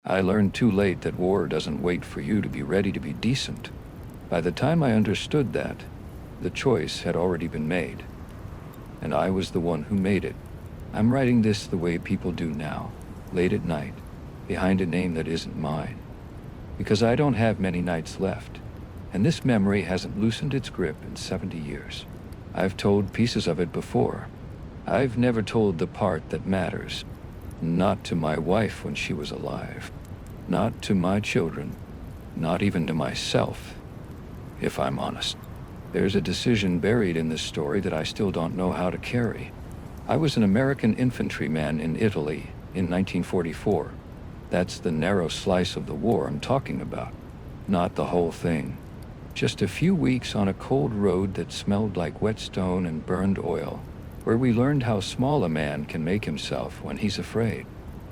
I learned too late that war doesn't wait for you to be ready to be decent. By the time I understood that, the choice had already been made. And I was the one who made it. I'm writing this the way people do now, late at night, behind a name that isn't mine. Because I don't have many nights left, and this memory hasn't loosened its grip in 70 years. I've told pieces of it before. I've never told the part that matters. Not to my wife when she was alive. Not to my children. Not even to myself, if I'm honest. There's a decision buried in this story that I still don't know how to carry. I was an American infantryman in Italy in 1944. That's the narrow slice of the war I'm talking about. Not the whole thing. Just a few weeks on a cold road that smelled like whetstone and burned oil, where we learned how small a man can make himself when he's afraid.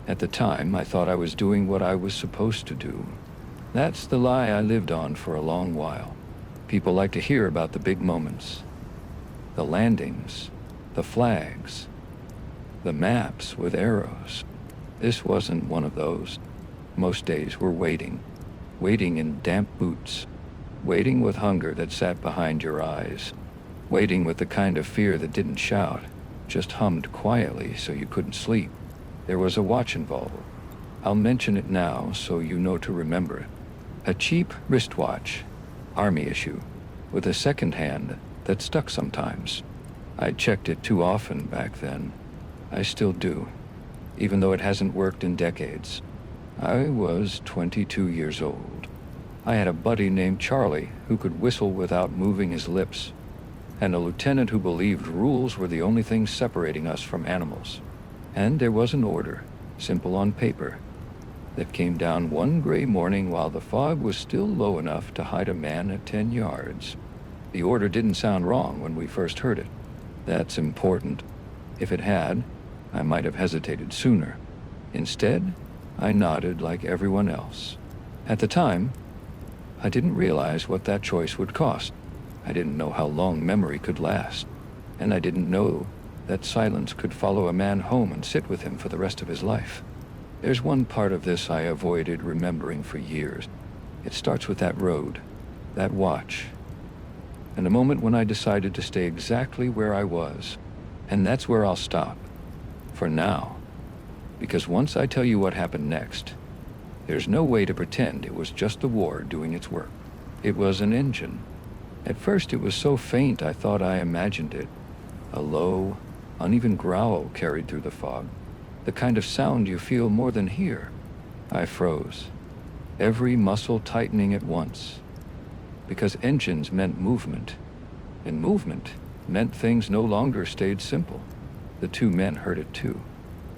At the time, I thought I was doing what I was supposed to do. That's the lie I lived on for a long while. People like to hear about the big moments. The landings, the flags, the maps with arrows. This wasn't one of those. Most days were waiting. Waiting in damp boots. Waiting with hunger that sat behind your eyes. Waiting with the kind of fear that didn't shout, just hummed quietly so you couldn't sleep. There was a watch involved. I'll mention it now so you know to remember it. A cheap wristwatch, army issue, with a second hand that stuck sometimes. I checked it too often back then. I still do, even though it hasn't worked in decades. I was 22 years old. I had a buddy named Charlie who could whistle without moving his lips, and a lieutenant who believed rules were the only thing separating us from animals. And there was an order, simple on paper, that came down one gray morning while the fog was still low enough to hide a man at 10 yards. The order didn't sound wrong when we first heard it. That's important. If it had, I might have hesitated sooner. Instead, I nodded like everyone else. At the time, I didn't realize what that choice would cost. I didn't know how long memory could last, and I didn't know that silence could follow a man home and sit with him for the rest of his life. There's one part of this I avoided remembering for years. It starts with that road, that watch, and a moment when I decided to stay exactly where I was, and that's where I'll stop, for now, because once I tell you what happened next, there's no way to pretend it was just the war doing its work. It was an engine. At first it was so faint I thought I imagined it. A low, uneven growl carried through the fog, the kind of sound you feel more than hear. I froze, every muscle tightening at once, because engines meant movement, and movement meant things no longer stayed simple. The two men heard it too.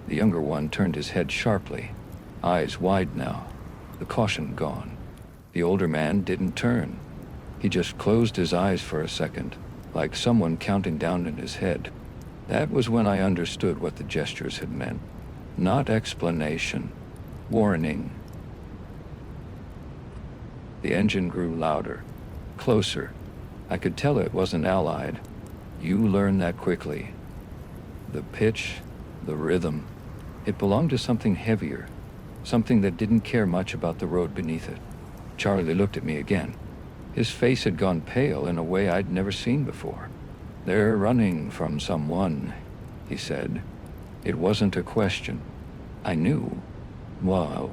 The younger one turned his head sharply, eyes wide now, the caution gone. The older man didn't turn. He just closed his eyes for a second, like someone counting down in his head. That was when I understood what the gestures had meant. Not explanation, warning. The engine grew louder, closer. I could tell it wasn't allied. You learn that quickly. The pitch, the rhythm, it belonged to something heavier, something that didn't care much about the road beneath it. Charlie looked at me again. His face had gone pale in a way I'd never seen before. "They're running from someone," he said. It wasn't a question. I knew. Wow,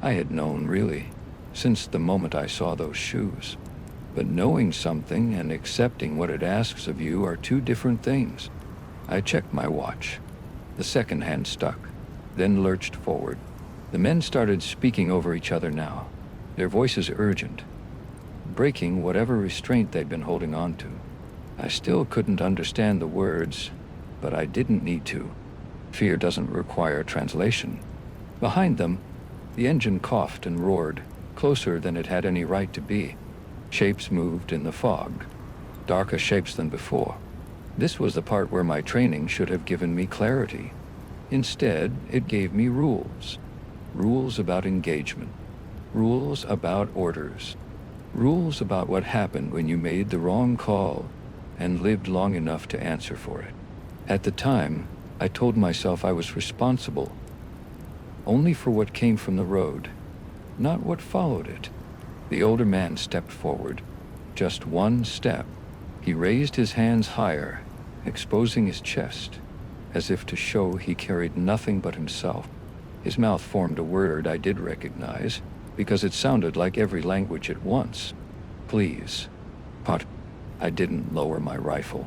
I had known, really, since the moment I saw those shoes. But knowing something and accepting what it asks of you are two different things. I checked my watch. The second hand stuck, then lurched forward. The men started speaking over each other now, their voices urgent, breaking whatever restraint they'd been holding on to. I still couldn't understand the words, but I didn't need to. Fear doesn't require translation. Behind them, the engine coughed and roared, closer than it had any right to be. Shapes moved in the fog, darker shapes than before. This was the part where my training should have given me clarity. Instead, it gave me rules. Rules about engagement. Rules about orders. Rules about what happened when you made the wrong call and lived long enough to answer for it. At the time, I told myself I was responsible. only for what came from the road, not what followed it. The older man stepped forward, just one step. He raised his hands higher, exposing his chest, as if to show he carried nothing but himself. His mouth formed a word I did recognize, because it sounded like every language at once. Please. Pot. I didn't lower my rifle.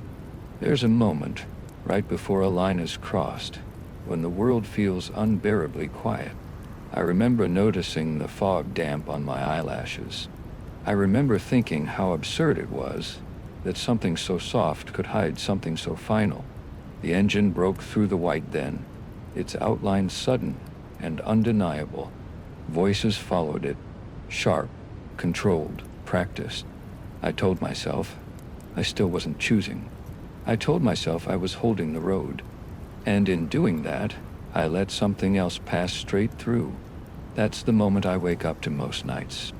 There's a moment, right before a line is crossed, when the world feels unbearably quiet. I remember noticing the fog damp on my eyelashes. I remember thinking how absurd it was that something so soft could hide something so final. The engine broke through the white then, its outline sudden and undeniable. Voices followed it, sharp, controlled, practiced. I told myself I still wasn't choosing. I told myself I was holding the road. And in doing that, I let something else pass straight through. That's the moment I wake up to most nights.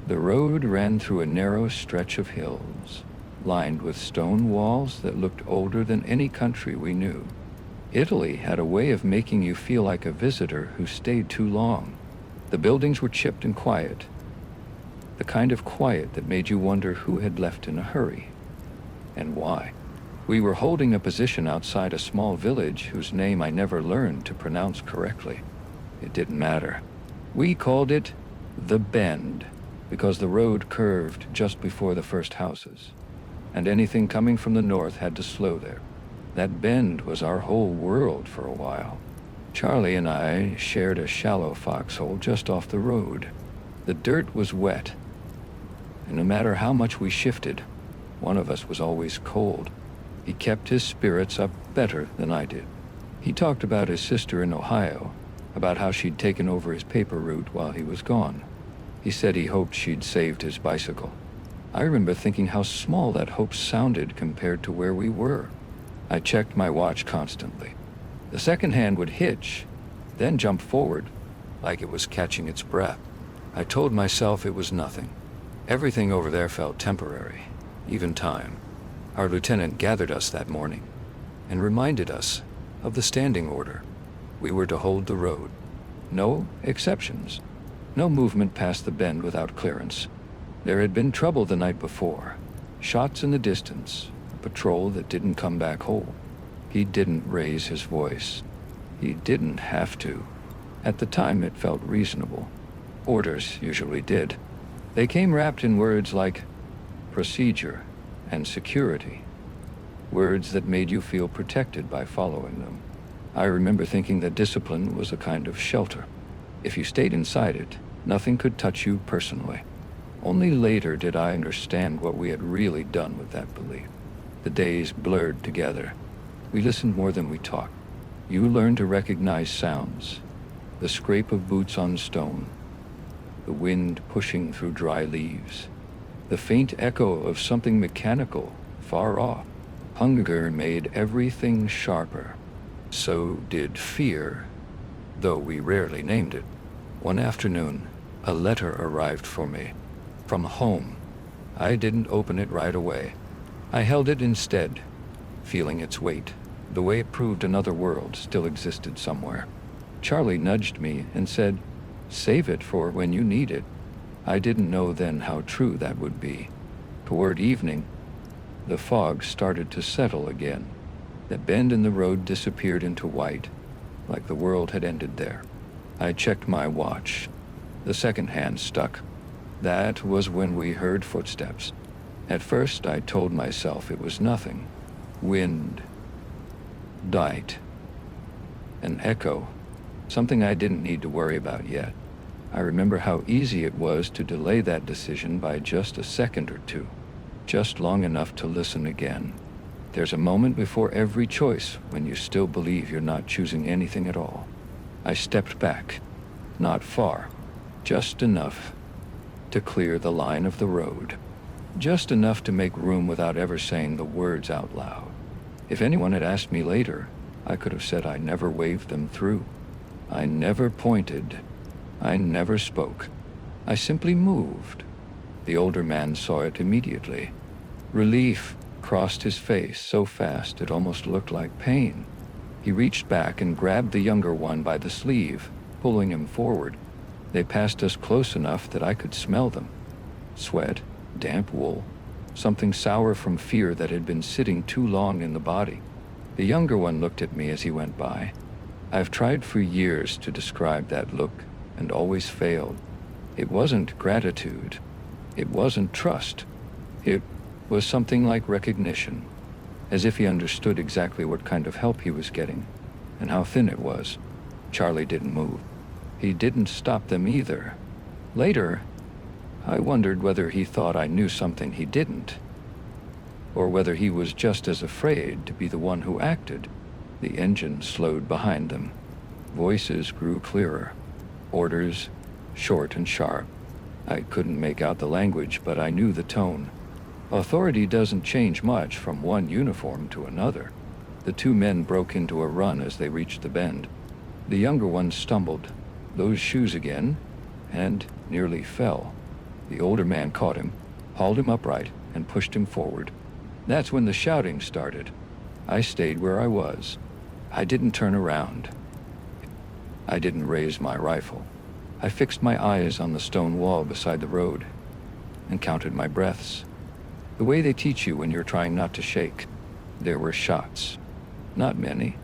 The road ran through a narrow stretch of hills, lined with stone walls that looked older than any country we knew. Italy had a way of making you feel like a visitor who stayed too long. The buildings were chipped and quiet, the kind of quiet that made you wonder who had left in a hurry, and why. We were holding a position outside a small village whose name I never learned to pronounce correctly. It didn't matter. We called it The Bend, because the road curved just before the first houses, and anything coming from the north had to slow there. That bend was our whole world for a while. Charlie and I shared a shallow foxhole just off the road. The dirt was wet, and no matter how much we shifted, one of us was always cold. He kept his spirits up better than I did. He talked about his sister in Ohio, about how she'd taken over his paper route while he was gone. He said he hoped she'd saved his bicycle. I remember thinking how small that hope sounded compared to where we were. I checked my watch constantly. The second hand would hitch, then jump forward, like it was catching its breath. I told myself it was nothing. Everything over there felt temporary, even time. Our lieutenant gathered us that morning and reminded us of the standing order. We were to hold the road. No exceptions. No movement past the bend without clearance. There had been trouble the night before. Shots in the distance, a patrol that didn't come back whole. He didn't raise his voice. He didn't have to. At the time, it felt reasonable. Orders usually did. They came wrapped in words like procedure and security, words that made you feel protected by following them. I remember thinking that discipline was a kind of shelter. If you stayed inside it, nothing could touch you personally. Only later did I understand what we had really done with that belief. The days blurred together. We listened more than we talked. You learned to recognize sounds, the scrape of boots on stone, the wind pushing through dry leaves, the faint echo of something mechanical far off. Hunger made everything sharper. So did fear, though we rarely named it. One afternoon, a letter arrived for me, from home. I didn't open it right away. I held it instead, feeling its weight, the way it proved another world still existed somewhere. Charlie nudged me and said, "Save it for when you need it." I didn't know then how true that would be. Toward evening, the fog started to settle again. The bend in the road disappeared into white, like the world had ended there. I checked my watch. The second hand stuck. That was when we heard footsteps. At first, I told myself it was nothing. Wind. Dight. An echo. Something I didn't need to worry about yet. I remember how easy it was to delay that decision by just a second or two, just long enough to listen again. There's a moment before every choice when you still believe you're not choosing anything at all. I stepped back, not far, just enough to clear the line of the road, just enough to make room without ever saying the words out loud. If anyone had asked me later, I could have said I never waved them through. I never pointed. I never spoke. I simply moved. The older man saw it immediately. Relief crossed his face so fast it almost looked like pain. He reached back and grabbed the younger one by the sleeve, pulling him forward. They passed us close enough that I could smell them. Sweat, damp wool, something sour from fear that had been sitting too long in the body. The younger one looked at me as he went by. I've tried for years to describe that look and always failed. It wasn't gratitude. It wasn't trust. It was something like recognition, as if he understood exactly what kind of help he was getting and how thin it was. Charlie didn't move. He didn't stop them either. Later, I wondered whether he thought I knew something he didn't, or whether he was just as afraid to be the one who acted. The engine slowed behind them. Voices grew clearer. Orders, short and sharp. I couldn't make out the language, but I knew the tone. Authority doesn't change much from one uniform to another. The two men broke into a run as they reached the bend. The younger one stumbled, those shoes again, and nearly fell. The older man caught him, hauled him upright, and pushed him forward. That's when the shouting started. I stayed where I was. I didn't turn around. I didn't raise my rifle. I fixed my eyes on the stone wall beside the road and counted my breaths. The way they teach you when you're trying not to shake. There were shots. Not many.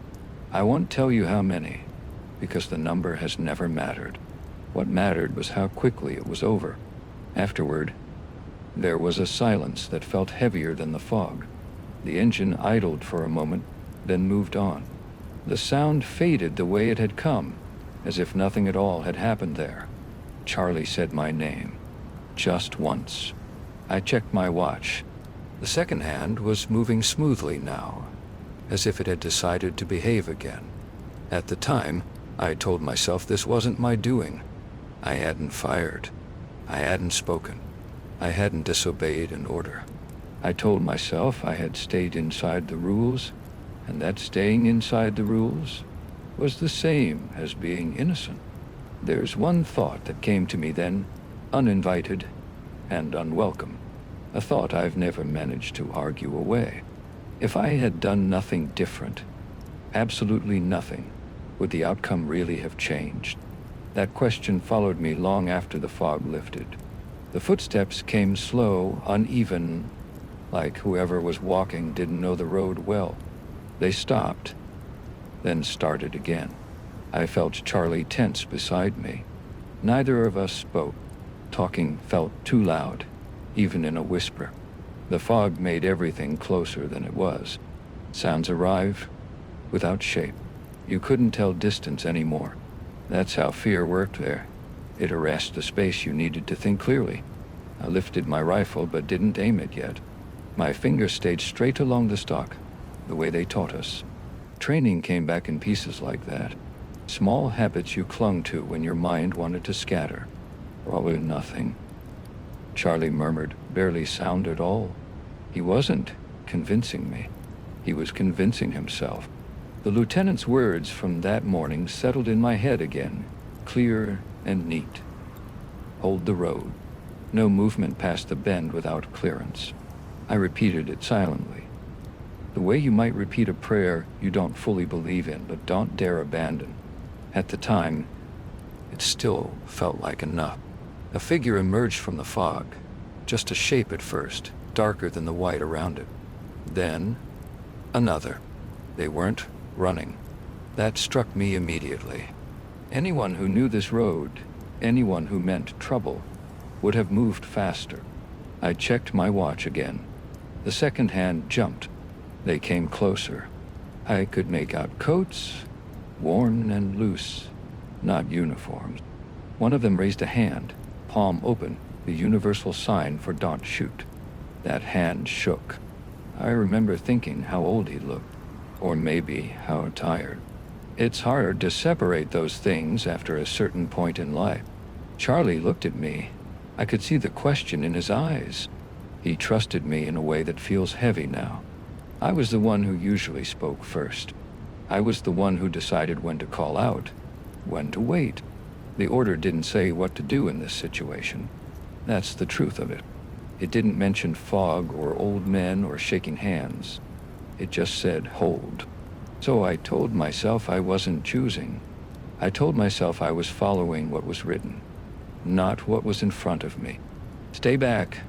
I won't tell you how many, because the number has never mattered. What mattered was how quickly it was over. Afterward, there was a silence that felt heavier than the fog. The engine idled for a moment, then moved on. The sound faded the way it had come, as if nothing at all had happened there. Charlie said my name, just once. I checked my watch. The second hand was moving smoothly now, as if it had decided to behave again. At the time, I told myself this wasn't my doing. I hadn't fired. I hadn't spoken. I hadn't disobeyed an order. I told myself I had stayed inside the rules, and that staying inside the rules was the same as being innocent. There's one thought that came to me then, uninvited and unwelcome. A thought I've never managed to argue away. If I had done nothing different, absolutely nothing, would the outcome really have changed? That question followed me long after the fog lifted. The footsteps came slow, uneven, like whoever was walking didn't know the road well. They stopped, then started again. I felt Charlie tense beside me. Neither of us spoke. Talking felt too loud, even in a whisper. The fog made everything closer than it was. Sounds arrived without shape. You couldn't tell distance anymore. That's how fear worked there. It harassed the space you needed to think clearly. I lifted my rifle but didn't aim it yet. My fingers stayed straight along the stock, the way they taught us. Training came back in pieces like that. Small habits you clung to when your mind wanted to scatter. Probably nothing. Charlie murmured, barely sound at all. He wasn't convincing me. He was convincing himself. The lieutenant's words from that morning settled in my head again, clear and neat. Hold the road. No movement past the bend without clearance. I repeated it silently. The way you might repeat a prayer you don't fully believe in but don't dare abandon. At the time, it still felt like enough. A figure emerged from the fog, just a shape at first, darker than the white around it. Then, another. They weren't running. That struck me immediately. Anyone who knew this road, anyone who meant trouble, would have moved faster. I checked my watch again. The second hand jumped. They came closer. I could make out coats, worn and loose, not uniforms. One of them raised a hand, palm open, the universal sign for don't shoot. That hand shook. I remember thinking how old he looked, or maybe how tired. It's hard to separate those things after a certain point in life. Charlie looked at me. I could see the question in his eyes. He trusted me in a way that feels heavy now. I was the one who usually spoke first. I was the one who decided when to call out, when to wait. The order didn't say what to do in this situation. That's the truth of it. It didn't mention fog or old men or shaking hands. It just said hold. So I told myself I wasn't choosing. I told myself I was following what was written, not what was in front of me. "Stay back,"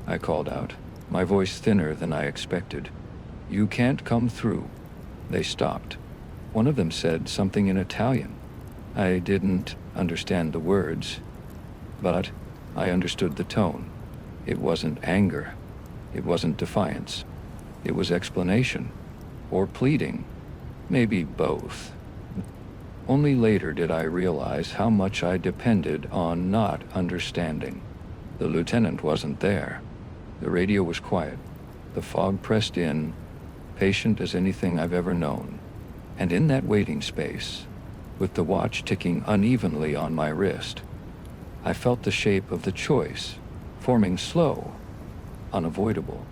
I called out, my voice thinner than I expected. "You can't come through." They stopped. One of them said something in Italian. I didn't understand the words, but I understood the tone. It wasn't anger. It wasn't defiance. It was explanation. Or pleading. Maybe both. Only later did I realize how much I depended on not understanding. The lieutenant wasn't there. The radio was quiet. The fog pressed in, patient as anything I've ever known. And in that waiting space, with the watch ticking unevenly on my wrist, I felt the shape of the choice, forming slow, unavoidable.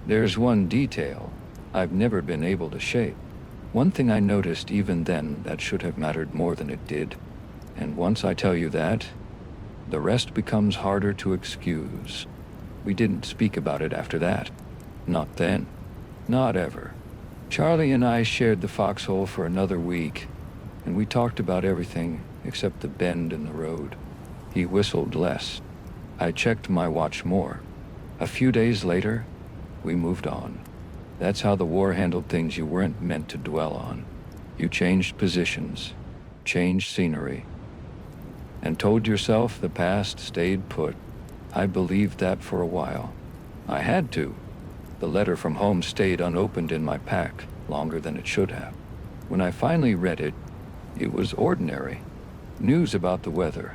There's one detail I've never been able to shape. One thing I noticed even then that should have mattered more than it did. And once I tell you that, the rest becomes harder to excuse. We didn't speak about it after that. Not then. Not ever. Charlie and I shared the foxhole for another week, and we talked about everything except the bend in the road. He whistled less. I checked my watch more. A few days later, we moved on. That's how the war handled things you weren't meant to dwell on. You changed positions, changed scenery, and told yourself the past stayed put. I believed that for a while. I had to. The letter from home stayed unopened in my pack longer than it should have. When I finally read it, it was ordinary. News about the weather,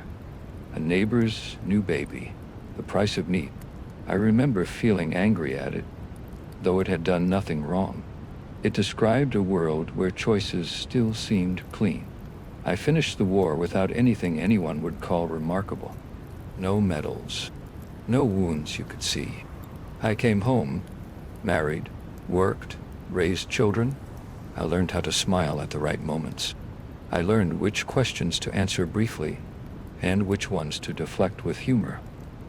a neighbor's new baby, the price of meat. I remember feeling angry at it, though it had done nothing wrong. It described a world where choices still seemed clean. I finished the war without anything anyone would call remarkable. No medals, no wounds you could see. I came home, married, worked, raised children. I learned how to smile at the right moments. I learned which questions to answer briefly and which ones to deflect with humor.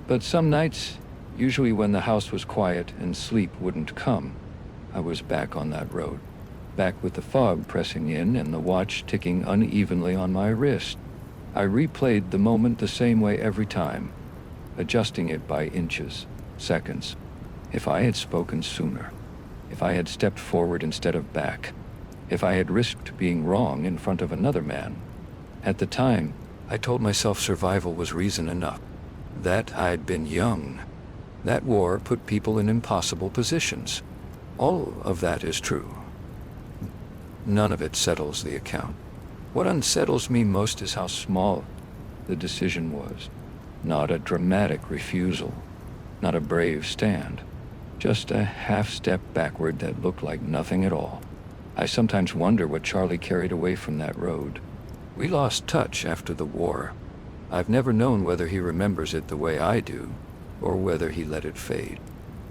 But some nights, usually when the house was quiet and sleep wouldn't come, I was back on that road, back with the fog pressing in and the watch ticking unevenly on my wrist. I replayed the moment the same way every time, adjusting it by inches, seconds. If I had spoken sooner, if I had stepped forward instead of back, if I had risked being wrong in front of another man. At the time, I told myself survival was reason enough, that I'd been young. That war put people in impossible positions. All of that is true. None of it settles the account. What unsettles me most is how small the decision was. Not a dramatic refusal, not a brave stand, just a half step backward that looked like nothing at all. I sometimes wonder what Charlie carried away from that road. We lost touch after the war. I've never known whether he remembers it the way I do, or whether he let it fade.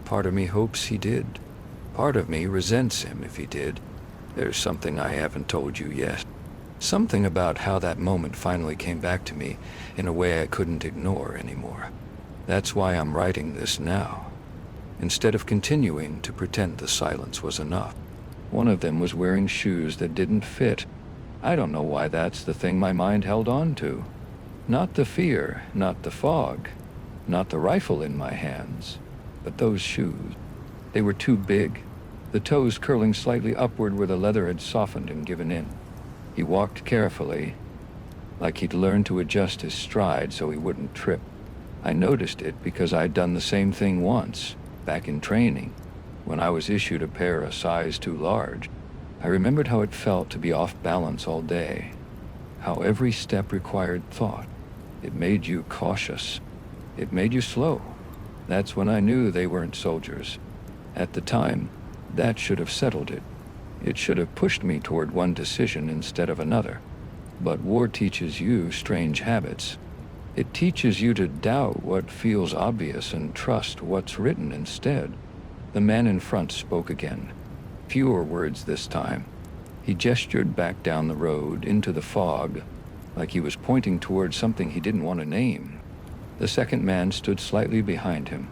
Part of me hopes he did. Part of me resents him if he did. There's something I haven't told you yet. Something about how that moment finally came back to me in a way I couldn't ignore anymore. That's why I'm writing this now, instead of continuing to pretend the silence was enough. One of them was wearing shoes that didn't fit. I don't know why that's the thing my mind held on to. Not the fear, not the fog, not the rifle in my hands, but those shoes. They were too big, the toes curling slightly upward where the leather had softened and given in. He walked carefully, like he'd learned to adjust his stride so he wouldn't trip. I noticed it because I'd done the same thing once, back in training, when I was issued a pair a size too large. I remembered how it felt to be off balance all day, how every step required thought. It made you cautious. It made you slow. That's when I knew they weren't soldiers. At the time, that should have settled it. It should have pushed me toward one decision instead of another. But war teaches you strange habits. It teaches you to doubt what feels obvious and trust what's written instead. The man in front spoke again. Fewer words this time. He gestured back down the road into the fog, like he was pointing toward something he didn't want to name. The second man stood slightly behind him,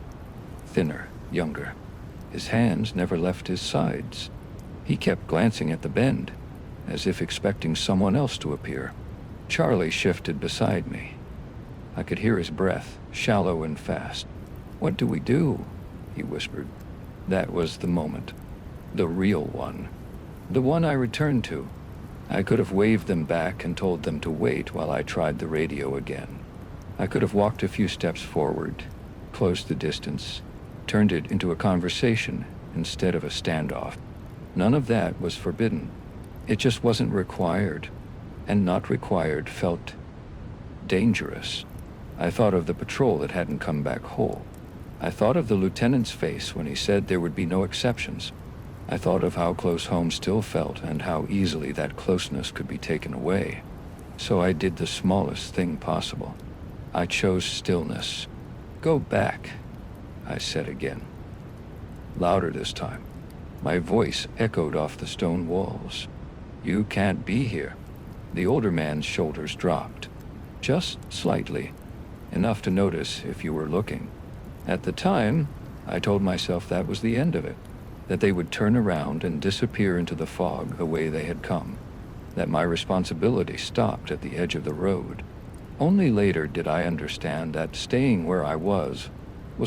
thinner, younger. His hands never left his sides. He kept glancing at the bend, as if expecting someone else to appear. Charlie shifted beside me. I could hear his breath, shallow and fast. "What do we do?" he whispered. That was the moment. The real one. The one I returned to. I could have waved them back and told them to wait while I tried the radio again. I could have walked a few steps forward, closed the distance, turned it into a conversation instead of a standoff. None of that was forbidden. It just wasn't required, and not required felt dangerous. I thought of the patrol that hadn't come back whole. I thought of the lieutenant's face when he said there would be no exceptions. I thought of how close home still felt and how easily that closeness could be taken away. So I did the smallest thing possible. I chose stillness. "Go back," I said again. Louder this time. My voice echoed off the stone walls. "You can't be here." The older man's shoulders dropped. Just slightly. Enough to notice if you were looking. At the time, I told myself that was the end of it. That they would turn around and disappear into the fog the way they had come. That my responsibility stopped at the edge of the road. Only later did I understand that staying where I was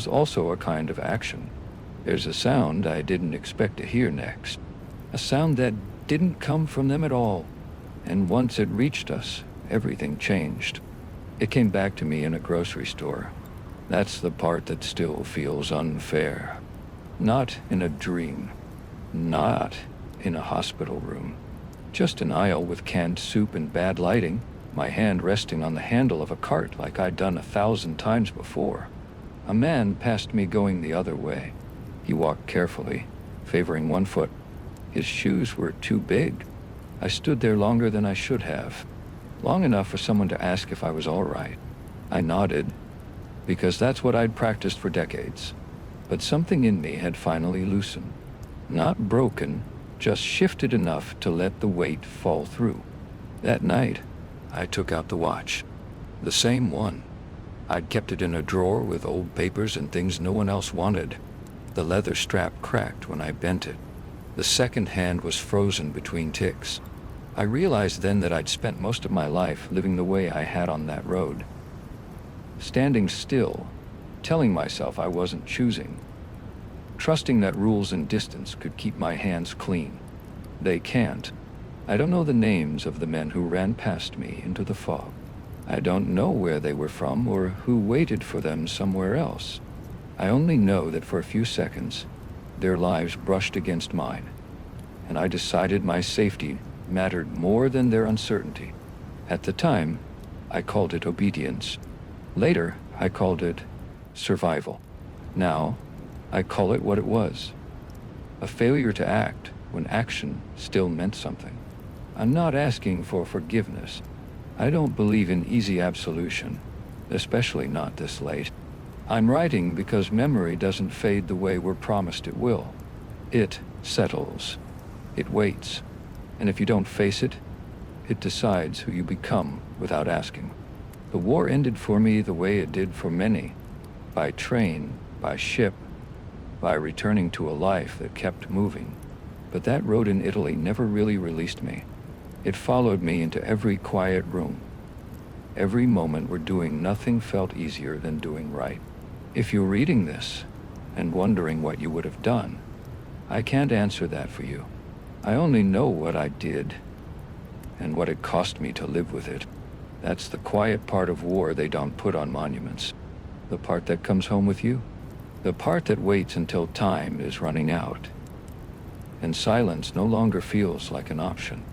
also a kind of action. There's a sound I didn't expect to hear next. A sound that didn't come from them at all. And once it reached us, everything changed. It came back to me in a grocery store. That's the part that still feels unfair. Not in a dream. Not in a hospital room. Just an aisle with canned soup and bad lighting, my hand resting on the handle of a cart like I'd done 1,000 times before. A man passed me going the other way. He walked carefully, favoring one foot. His shoes were too big. I stood there longer than I should have. Long enough for someone to ask if I was all right. I nodded, because that's what I'd practiced for decades. But something in me had finally loosened. Not broken, just shifted enough to let the weight fall through. That night, I took out the watch. The same one. I'd kept it in a drawer with old papers and things no one else wanted. The leather strap cracked when I bent it. The second hand was frozen between ticks. I realized then that I'd spent most of my life living the way I had on that road. Standing still, telling myself I wasn't choosing. Trusting that rules and distance could keep my hands clean. They can't. I don't know the names of the men who ran past me into the fog. I don't know where they were from or who waited for them somewhere else. I only know that for a few seconds, their lives brushed against mine, and I decided my safety mattered more than their uncertainty. At the time, I called it obedience. Later, I called it survival. Now, I call it what it was. A failure to act when action still meant something. I'm not asking for forgiveness. I don't believe in easy absolution, especially not this late. I'm writing because memory doesn't fade the way we're promised it will. It settles. It waits. And if you don't face it, it decides who you become without asking. The war ended for me the way it did for many. By train, by ship, by returning to a life that kept moving. But that road in Italy never really released me. It followed me into every quiet room. Every moment where doing nothing felt easier than doing right. If you're reading this and wondering what you would have done, I can't answer that for you. I only know what I did and what it cost me to live with it. That's the quiet part of war they don't put on monuments. The part that comes home with you. The part that waits until time is running out. And silence no longer feels like an option.